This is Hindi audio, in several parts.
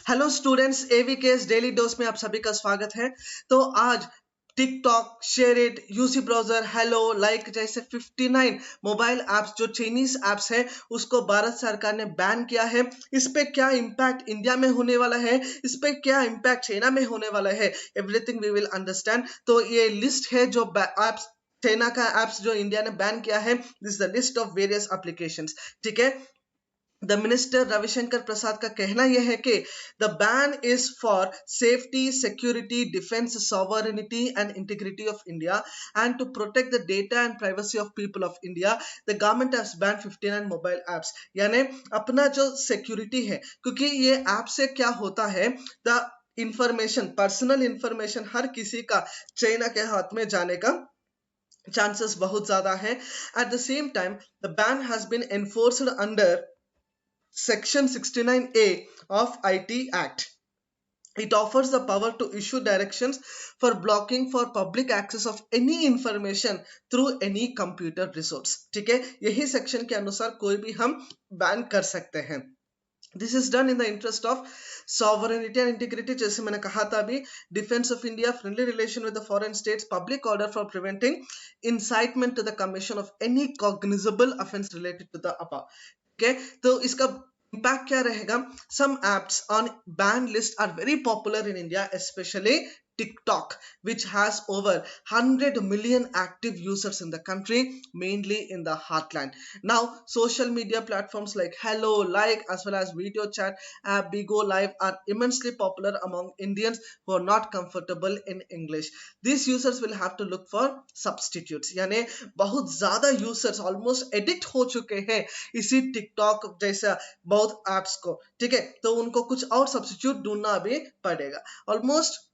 हेलो स्टूडेंट्स, एवीकेएस डेली डोज में आप सभी का स्वागत है। तो आज TikTok, share it, UC browser, hello, like जैसे 59 मोबाइल ऐप्स जो चाइनीज ऐप्स है उसको भारत सरकार ने बैन किया है। इस पे क्या इम्पैक्ट इंडिया में होने वाला है, इस पे क्या इम्पैक्ट चाइना में होने वाला है, एवरीथिंग वी विल अंडरस्टैंड। तो ये लिस्ट है जो ऐप्स चाइना का ऐप्स जो इंडिया ने बैन किया है। This the list of various applications. ठीक है, द मिनिस्टर रविशंकर प्रसाद का कहना यह है कि the ban is for safety, security, defence, sovereignty and integrity of India and to protect the data and privacy of people of India. The government has ban 59 mobile apps. यानी अपना जो सिक्योरिटी है, क्योंकि ये ऐप से क्या होता है, द इंफॉर्मेशन, पर्सनल इंफॉर्मेशन हर किसी का चाइना के हाथ में जाने का chances बहुत ज्यादा है। At the same time, the ban has been enforced under Section 69A of IT Act. It offers the power to issue directions for blocking for public access of any information through any computer resource. ठीक है, यही सेक्शन के अनुसार कोई भी हम बैन कर सकते हैं। This is done in the interest of sovereignty and integrity, जैसे मैंने कहा था अभी, defense of India, friendly relation with the foreign states, public order for preventing incitement to the commission of any cognizable offense related to the above. Okay, तो इसका इम्पैक्ट क्या रहेगा? Some apps on ban list are very popular in India, especially TikTok, which has over 100 million active users in the country, mainly in the heartland. Now, social media platforms like Hello, Like, as well as video chat app Bigo Live are immensely popular among Indians who are not comfortable in English. These users will have to look for substitutes. यानी बहुत ज्यादा यूजर्स ऑलमोस्ट एडिक्ट हो चुके हैं इसी टिकटॉक जैसा बहुत एप्स को। ठीक है, तो उनको कुछ और सब्स्टिट्यूट ढूंढना भी पड़ेगा। Almost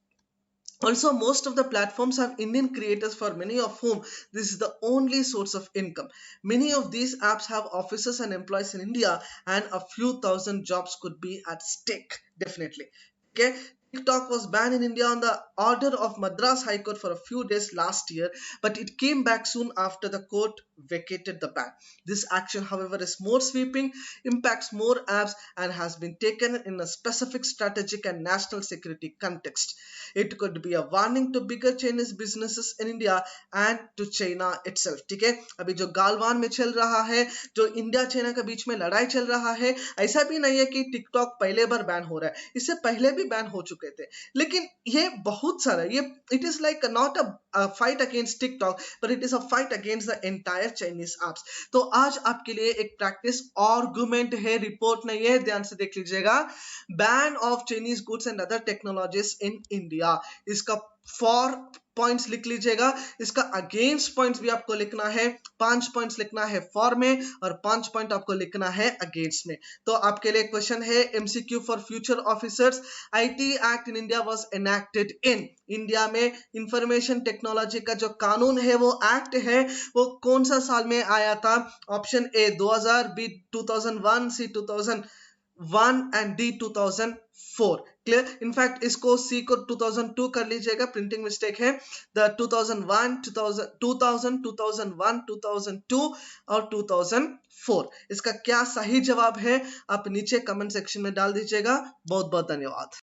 Also, most of the platforms have Indian creators, for many of whom this is the only source of income. Many of these apps have offices and employees in India, and a few thousand jobs could be at stake, definitely. Okay, TikTok was banned in India on the order of Madras High Court for a few days last year, but it came back soon after the court vacated the ban. This action, however, is more sweeping, impacts more apps, and has been taken in a specific strategic and national security context. It could be a warning to bigger Chinese businesses in India and to China itself. ठीक है, अभी जो गालवान में चल रहा है, जो इंडिया चाइना के बीच में लड़ाई चल रहा है, ऐसा भी नहीं है कि टिकटॉक पहले बार बैन हो रहा है, इससे पहले भी बैन हो चुके थे। लेकिन ये बहुत सारा, ये it is like not a fight against TikTok, but it is a fight against the entire Chinese apps. तो आज आपके लिए एक प्रैक्टिस आर्गुमेंट है, रिपोर्ट नहीं है, ध्यान से देख लीजिएगा। Ban of Chinese goods and other technologies in India, इसका 4 पॉइंट्स लिख लीजिएगा। इसका अगेंस्ट पॉइंट्स भी आपको लिखना है, 5 पॉइंट्स लिखना है फॉर में और 5 पॉइंट आपको लिखना है अगेंस्ट में। तो आपके लिए क्वेश्चन है MCQ for future officers. IT act in India was enacted in, India में इंफॉर्मेशन टेक्नोलॉजी का जो कानून है, वो एक्ट है, वो कौन सा साल में आया था? Option A 2000, B 2001, C 2001 and D 2004। Clear? In fact इसको सी को 2002 कर लीजिएगा, प्रिंटिंग मिस्टेक है। द 2001, 2000, 2001, 2002 और 2004, इसका क्या सही जवाब है आप नीचे कमेंट सेक्शन में डाल दीजिएगा। बहुत बहुत धन्यवाद।